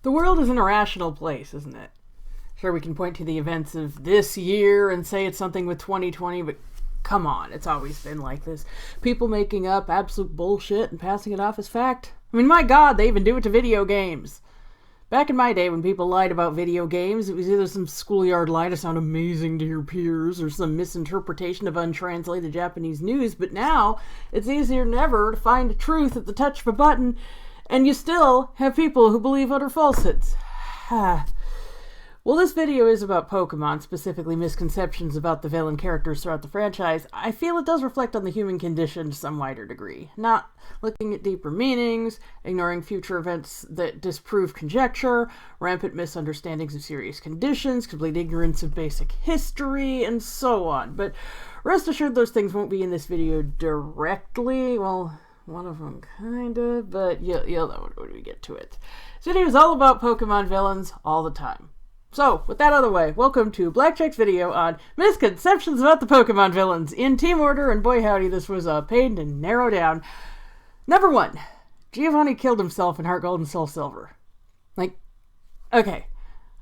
The world is an irrational place, isn't it? Sure, we can point to the events of this year and say it's something with 2020, but come on, it's always been like this. People making up absolute bullshit and passing it off as fact. I mean, my God, they even do it to video games. Back in my day, when people lied about video games, it was either some schoolyard lie to sound amazing to your peers or some misinterpretation of untranslated Japanese news, but now it's easier than ever to find truth at the touch of a button, and you still have people who believe utter falsehoods. Well, this video is about Pokemon, specifically misconceptions about the villain characters throughout the franchise. I feel it does reflect on the human condition to some wider degree, not looking at deeper meanings, ignoring future events that disprove conjecture, rampant misunderstandings of serious conditions, complete ignorance of basic history, and so on. But rest assured those things won't be in this video directly. Well, one of them kinda, but you'll know when we get to it. This video is all about Pokemon villains all the time. So, with that out of the way, welcome to Blackjack's video on misconceptions about the Pokemon villains in team order, and boy howdy, this was a pain to narrow down. Number 1, Giovanni killed himself in Heart Gold and Soul Silver. Okay,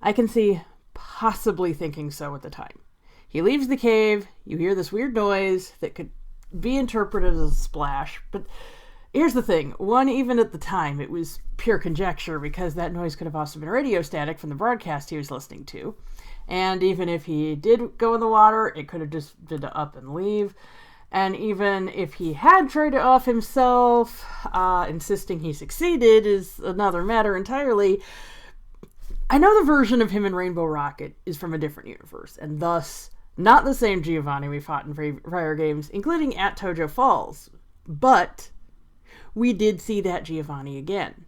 I can see possibly thinking so at the time. He leaves the cave, you hear this weird noise that could be interpreted as a splash, but here's the thing. One, even at the time, it was pure conjecture because that noise could have also been radio static from the broadcast he was listening to. And even if he did go in the water, it could have just been to up and leave. And even if he had tried to off himself, insisting he succeeded is another matter entirely. I know the version of him in Rainbow Rocket is from a different universe, and thus not the same Giovanni we fought in prior games, including at Tojo Falls. But we did see that Giovanni again.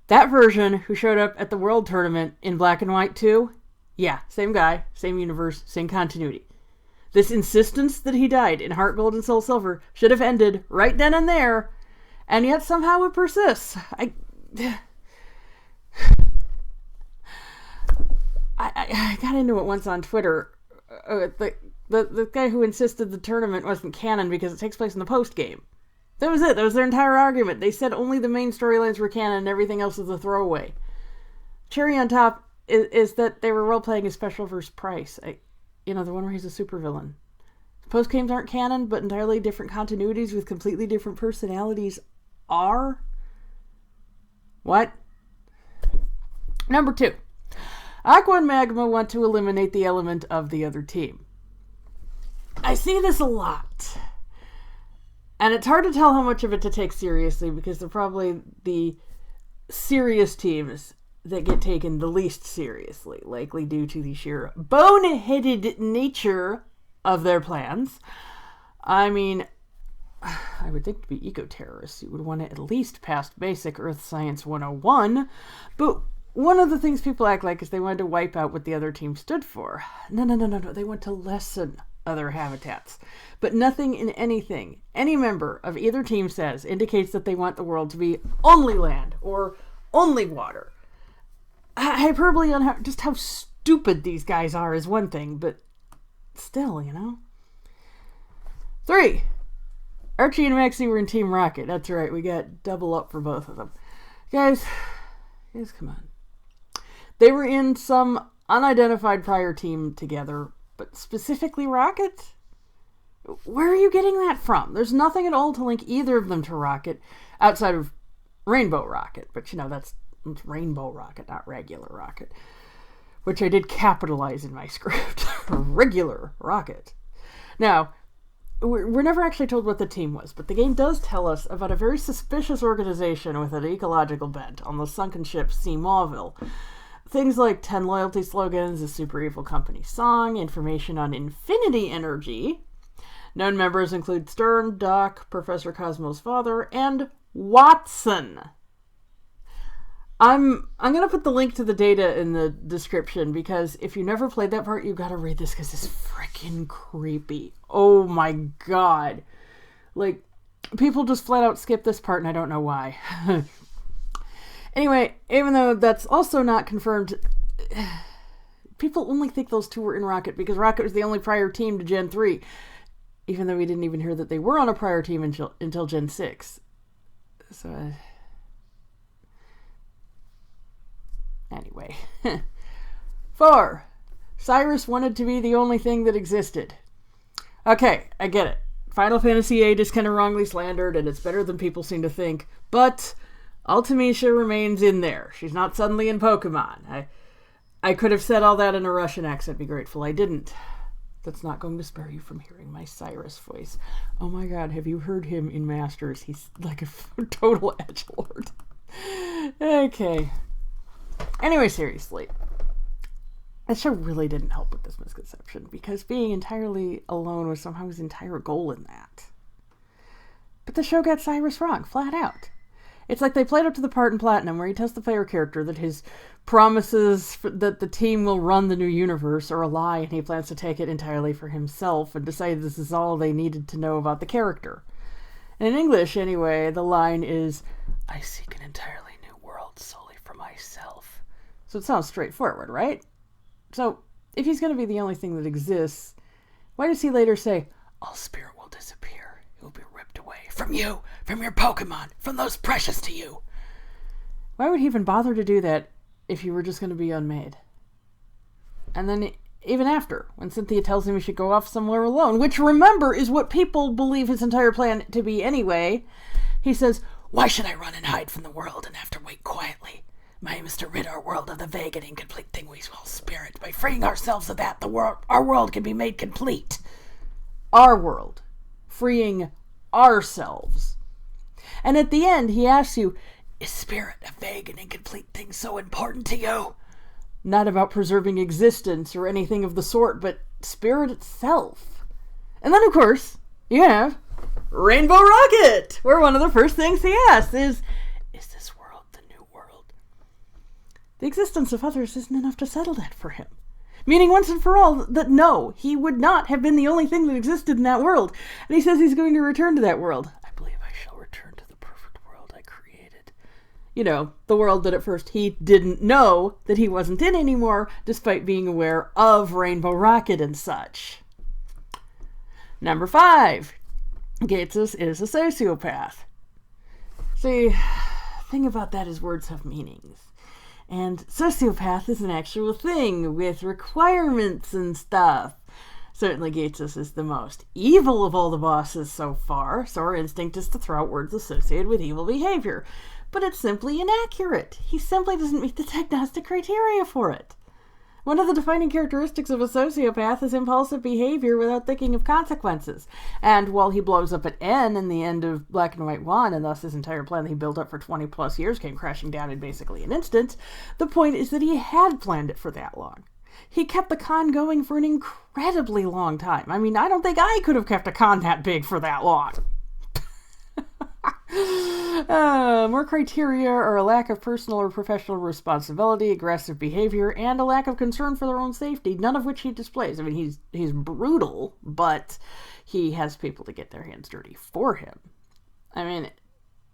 That version who showed up at the World Tournament in Black and White 2, yeah, same guy, same universe, same continuity. This insistence that he died in Heart Gold and Soul Silver should have ended right then and there, and yet somehow it persists. I got into it once on Twitter. The guy who insisted the tournament wasn't canon because it takes place in the post-game. That was it. That was their entire argument. They said only the main storylines were canon and everything else was a throwaway. Cherry on top is that they were role-playing a special versus Price. The one where he's a supervillain. Post-games aren't canon, but entirely different continuities with completely different personalities are? What? Number 2. Aqua and Magma want to eliminate the element of the other team. I see this a lot. And it's hard to tell how much of it to take seriously because they're probably the serious teams that get taken the least seriously, likely due to the sheer boneheaded nature of their plans. I mean, I would think to be eco-terrorists, you would want to at least pass basic Earth Science 101, but one of the things people act like is they wanted to wipe out what the other team stood for. No, they want to lessen other habitats. But nothing in anything any member of either team says indicates that they want the world to be only land or only water. Hyperbole on just how stupid these guys are is one thing, but still, 3. Archie and Maxie were in Team Rocket. That's right, we got double up for both of them. Guys, come on. They were in some unidentified prior team together, but specifically Rocket? Where are you getting that from? There's nothing at all to link either of them to Rocket outside of Rainbow Rocket. But, that's Rainbow Rocket, not regular Rocket. Which I did capitalize in my script. Regular Rocket. Now, we're never actually told what the team was, but the game does tell us about a very suspicious organization with an ecological bent on the sunken ship Sea Mauville. Things like 10 loyalty slogans, a super evil company song, information on infinity energy. Known members include Stern, Doc, Professor Cosmo's father, and Watson. I'm going to put the link to the data in the description because if you never played that part, you've got to read this because it's freaking creepy. Oh my God. People just flat out skip this part and I don't know why. Anyway, even though that's also not confirmed, people only think those two were in Rocket because Rocket was the only prior team to Gen 3, even though we didn't even hear that they were on a prior team until Gen 6. So, anyway. 4. Cyrus wanted to be the only thing that existed. Okay, I get it. Final Fantasy VIII is kind of wrongly slandered, and it's better than people seem to think, but Ultimecia remains in there. She's not suddenly in Pokemon. I could have said all that in a Russian accent, be grateful I didn't. That's not going to spare you from hearing my Cyrus voice. Oh my god, have you heard him in Masters? He's like a total edgelord. Okay. Anyway, seriously. That show really didn't help with this misconception, because being entirely alone was somehow his entire goal in that. But the show got Cyrus wrong, flat out. It's like they played up to the part in Platinum where he tells the player character that his promises that the team will run the new universe are a lie, and he plans to take it entirely for himself, and decided this is all they needed to know about the character. And in English, anyway, the line is, "I seek an entirely new world solely for myself." So it sounds straightforward, right? So, if he's going to be the only thing that exists, why does he later say, "All spirit will disappear. It will be ripped away from you, from your Pokemon, from those precious to you"? Why would he even bother to do that if you were just going to be unmade? And then, even after, when Cynthia tells him he should go off somewhere alone, which, remember, is what people believe his entire plan to be anyway, he says, "Why should I run and hide from the world and have to wait quietly? My aim is to rid our world of the vague and incomplete thing we call spirit. By freeing ourselves of that, our world can be made complete." Our world. Freeing ourselves. And at the end, he asks you, "Is spirit, a vague and incomplete thing, so important to you?" Not about preserving existence or anything of the sort, but spirit itself. And then, of course, you have Rainbow Rocket, where one of the first things he asks is this world the new world? The existence of others isn't enough to settle that for him. Meaning once and for all that no, he would not have been the only thing that existed in that world. And he says he's going to return to that world. "I believe I shall return to the perfect world I created." You know, the world that at first he didn't know that he wasn't in anymore, despite being aware of Rainbow Rocket and such. Number 5. Gatsus is a sociopath. See, the thing about that is words have meanings. And sociopath is an actual thing with requirements and stuff. Certainly Gatsus is the most evil of all the bosses so far, so our instinct is to throw out words associated with evil behavior. But it's simply inaccurate. He simply doesn't meet the diagnostic criteria for it. One of the defining characteristics of a sociopath is impulsive behavior without thinking of consequences. And while he blows up at N in the end of Black and White 1, and thus his entire plan that he built up for 20 plus years came crashing down in basically an instant, the point is that he had planned it for that long. He kept the con going for an incredibly long time. I mean, I don't think I could have kept a con that big for that long. More criteria are a lack of personal or professional responsibility, aggressive behavior, and a lack of concern for their own safety, none of which he displays. I mean, he's brutal, but he has people to get their hands dirty for him. I mean,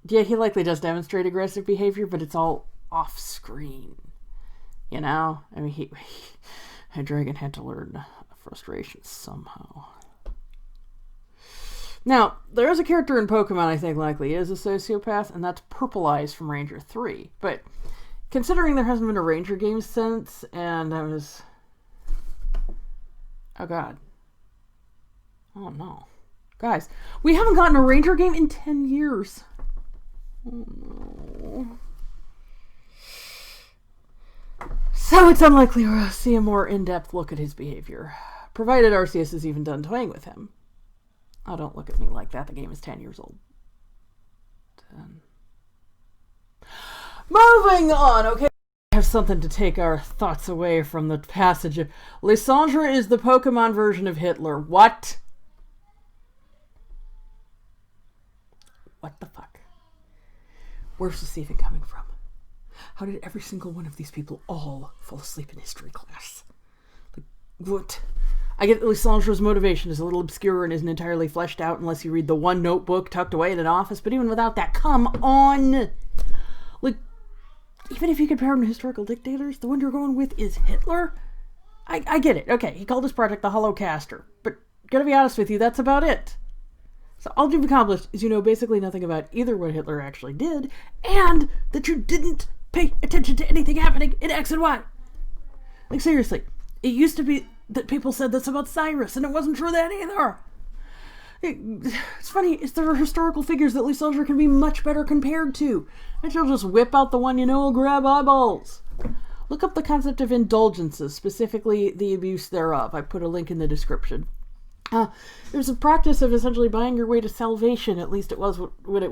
yeah, he likely does demonstrate aggressive behavior, but it's all off-screen. You know? I mean, a dragon had to learn frustration somehow. Now, there is a character in Pokemon I think likely is a sociopath, and that's Purple Eyes from Ranger 3. But considering there hasn't been a Ranger game since, and I was... Oh god. Oh no. Guys, we haven't gotten a Ranger game in 10 years. Oh no. So it's unlikely we'll see a more in-depth look at his behavior, provided Arceus is even done toying with him. Oh, don't look at me like that. The game is 10 years old. 10. Moving on, okay. I have something to take our thoughts away from the passage of Lisandra is the Pokemon version of Hitler. What? What the fuck? Where's this even coming from? How did every single one of these people all fall asleep in history class? Like, what? I get that Lisandra's motivation is a little obscure and isn't entirely fleshed out unless you read the one notebook tucked away in an office, but even without that, come on! Like, even if you compare him to historical dictators, the one you're going with is Hitler? I get it. Okay, he called his project the Holocaster, but gotta be honest with you, that's about it. So all you've accomplished is you know basically nothing about either what Hitler actually did, and that you didn't pay attention to anything happening in X and Y. Like, seriously, it used to be that people said this about Cyrus, and it wasn't true then either. It's funny, there are historical figures that Lisandra can be much better compared to, and she'll just whip out the one will grab eyeballs. Look up the concept of indulgences, specifically the abuse thereof. I put a link in the description. There's a practice of essentially buying your way to salvation. At least it was when it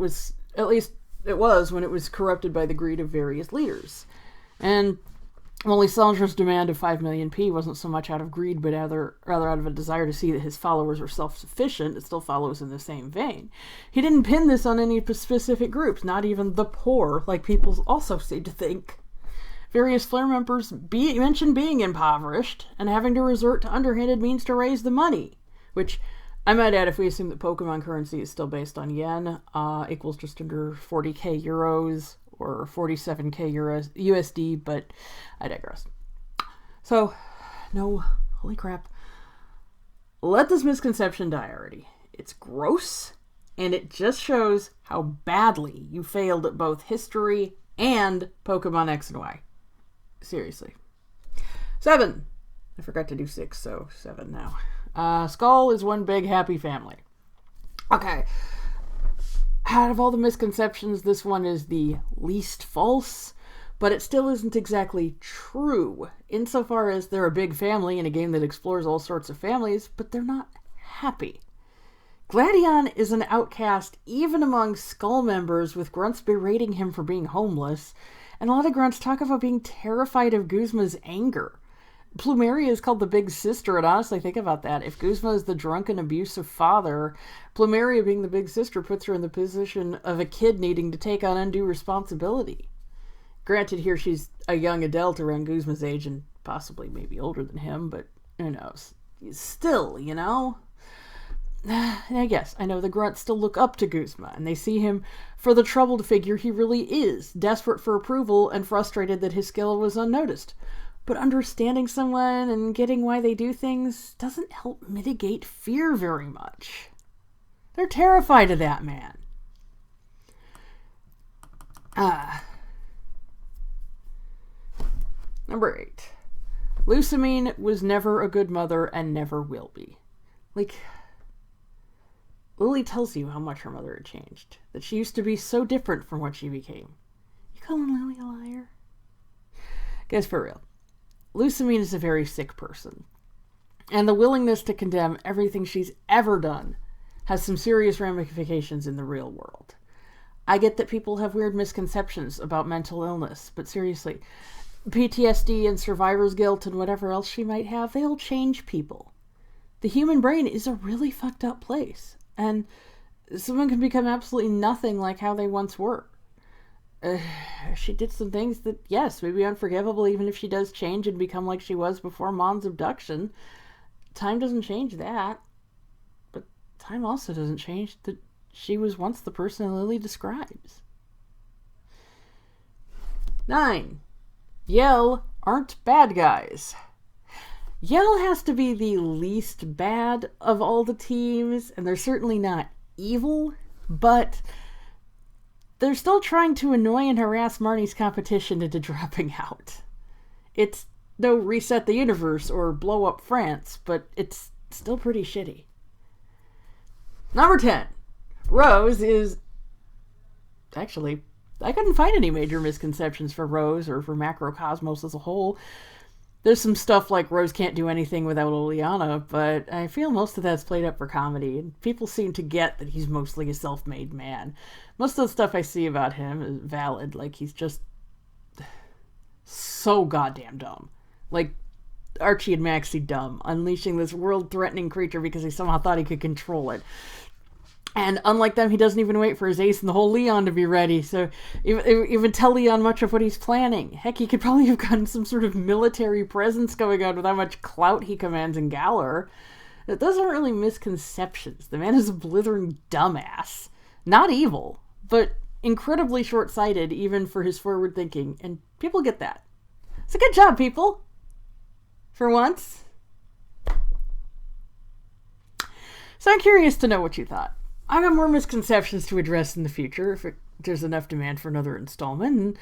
was corrupted by the greed of various leaders. And while Lysandra's demand of 5 million P wasn't so much out of greed, but rather out of a desire to see that his followers were self-sufficient, it still follows in the same vein. He didn't pin this on any specific groups, not even the poor, like people also seem to think. Various Flare members mention being impoverished and having to resort to underhanded means to raise the money, which I might add, if we assume that Pokemon currency is still based on yen, equals just under 40k euros or 47k euros USD, but I digress. So, no, holy crap. Let this misconception die already. It's gross, and it just shows how badly you failed at both history and Pokemon X and Y. Seriously. 7. I forgot to do 6, so 7 now. Skull is one big happy family. Okay. Out of all the misconceptions, this one is the least false, but it still isn't exactly true, insofar as they're a big family in a game that explores all sorts of families, but they're not happy. Gladion is an outcast even among Skull members, with grunts berating him for being homeless, and a lot of grunts talk about being terrified of Guzma's anger. Plumeria is called the big sister, and honestly, think about that. If Guzma is the drunken, abusive father, Plumeria being the big sister puts her in the position of a kid needing to take on undue responsibility. Granted, here she's a young adult around Guzma's age and possibly maybe older than him, but who knows. Still, I guess, I know the grunts still look up to Guzma, and they see him for the troubled figure he really is, desperate for approval and frustrated that his skill was unnoticed. But understanding someone and getting why they do things doesn't help mitigate fear very much. They're terrified of that man. Number 8. Lusamine was never a good mother and never will be. Lily tells you how much her mother had changed. That she used to be so different from what she became. You calling Lily a liar? Guys, for real. Lusamine is a very sick person. And the willingness to condemn everything she's ever done has some serious ramifications in the real world. I get that people have weird misconceptions about mental illness, but seriously, PTSD and survivor's guilt and whatever else she might have, they'll change people. The human brain is a really fucked up place. And someone can become absolutely nothing like how they once were. She did some things that, yes, may be unforgivable even if she does change and become like she was before Mom's abduction. Time doesn't change that. But time also doesn't change that she was once the person Lily describes. 9. Yell aren't bad guys. Yell has to be the least bad of all the teams, and they're certainly not evil, but they're still trying to annoy and harass Marnie's competition into dropping out. It's no reset the universe or blow up France, but it's still pretty shitty. Number 10. Rose is... Actually, I couldn't find any major misconceptions for Rose or for Macrocosmos as a whole. There's some stuff like Rose can't do anything without Oleana, but I feel most of that's played up for comedy, and people seem to get that he's mostly a self-made man. Most of the stuff I see about him is valid, like he's just so goddamn dumb. Like Archie and Maxie dumb, unleashing this world-threatening creature because he somehow thought he could control it. And unlike them, he doesn't even wait for his ace in the hole Leon to be ready, so even tell Leon much of what he's planning. Heck, he could probably have gotten some sort of military presence going on with how much clout he commands in Galar. Those aren't really misconceptions. The man is a blithering dumbass. Not evil, but incredibly short-sighted even for his forward thinking, and people get that. It's a good job, people. For once. So I'm curious to know what you thought. I got more misconceptions to address in the future if there's enough demand for another installment. And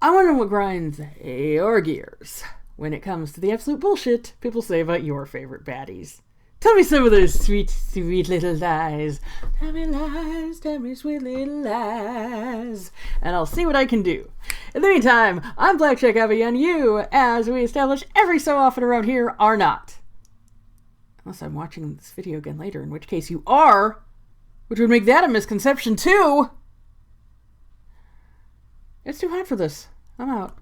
I wonder what grinds your gears when it comes to the absolute bullshit people say about your favorite baddies. Tell me some of those sweet, sweet little lies. Tell me sweet little lies. And I'll see what I can do. In the meantime, I'm Blackjack Abby, and you, as we establish every so often around here, are not. Unless I'm watching this video again later, in which case you are, which would make that a misconception too. It's too hot for this. I'm out.